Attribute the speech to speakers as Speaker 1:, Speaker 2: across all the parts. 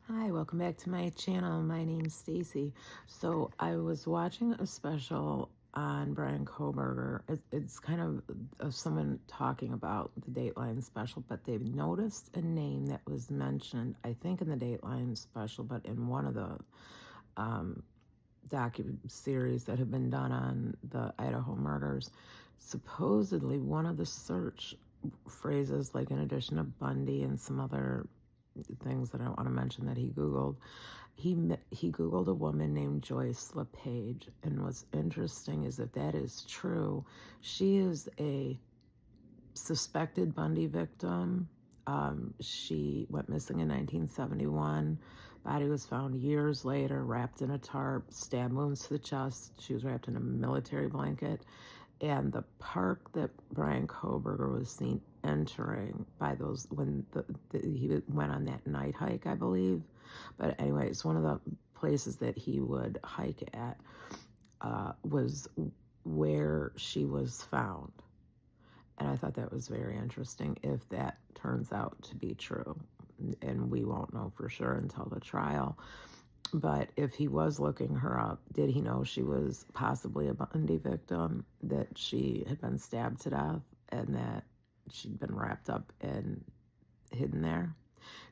Speaker 1: Hi, welcome back to my channel. My name's Stacy. So I was watching a special on Brian Koberger. It's kind of someone talking about the Dateline special, but they've noticed a name that was mentioned, I think in the Dateline special, but in one of the docu-series that have been done on the Idaho murders. Supposedly one of the search phrases, like in addition to Bundy and some other things that I don't want to mention that he Googled, he Googled a woman named Joyce LePage. And what's interesting is that is true. She is a suspected Bundy victim. She went missing in 1971. Body was found years later, wrapped in a tarp, stab wounds to the chest. She was wrapped in a military blanket. And the park that Brian Koberger was seen entering by those, when he went on that night hike, I believe. But anyway, it's one of the places that he would hike at, was where she was found. And I thought that was very interesting if that turns out to be true. And we won't know for sure until the trial. But if he was looking her up, did he know she was possibly a Bundy victim, that she had been stabbed to death and that she'd been wrapped up and hidden there?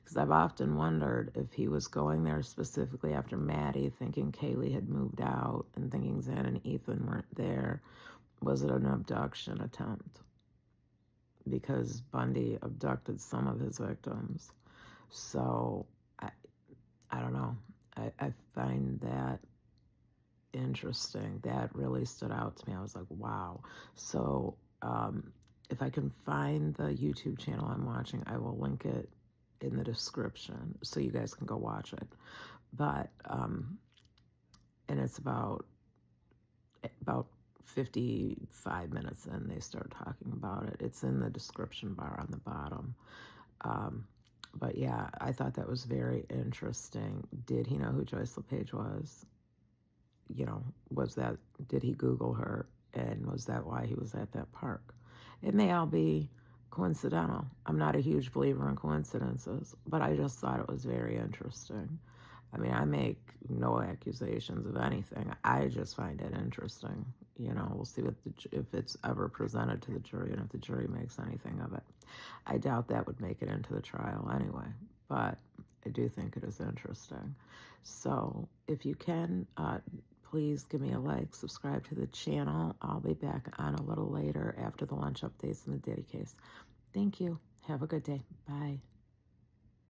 Speaker 1: Because I've often wondered if he was going there specifically after Maddie, thinking Kaylee had moved out and thinking Zan and Ethan weren't there. Was it an abduction attempt? Because Bundy abducted some of his victims. So I don't know. I find that interesting. That really stood out to me. I was like, wow. So if I can find the YouTube channel I'm watching, I will link it in the description so you guys can go watch it. But and it's about 55 minutes in, they start talking about it. It's in the description bar on the bottom. But yeah, I thought that was very interesting. Did he know who Joyce LePage was? You know, did he Google her? And was that why he was at that park? It may all be coincidental. I'm not a huge believer in coincidences, but I just thought it was very interesting. I mean, I make no accusations of anything. I just find it interesting. You know, we'll see if it's ever presented to the jury and if the jury makes anything of it. I doubt that would make it into the trial anyway, but I do think it is interesting. So if you can, please give me a like, subscribe to the channel. I'll be back on a little later after the lunch updates in the Diddy case. Thank you. Have a good day. Bye.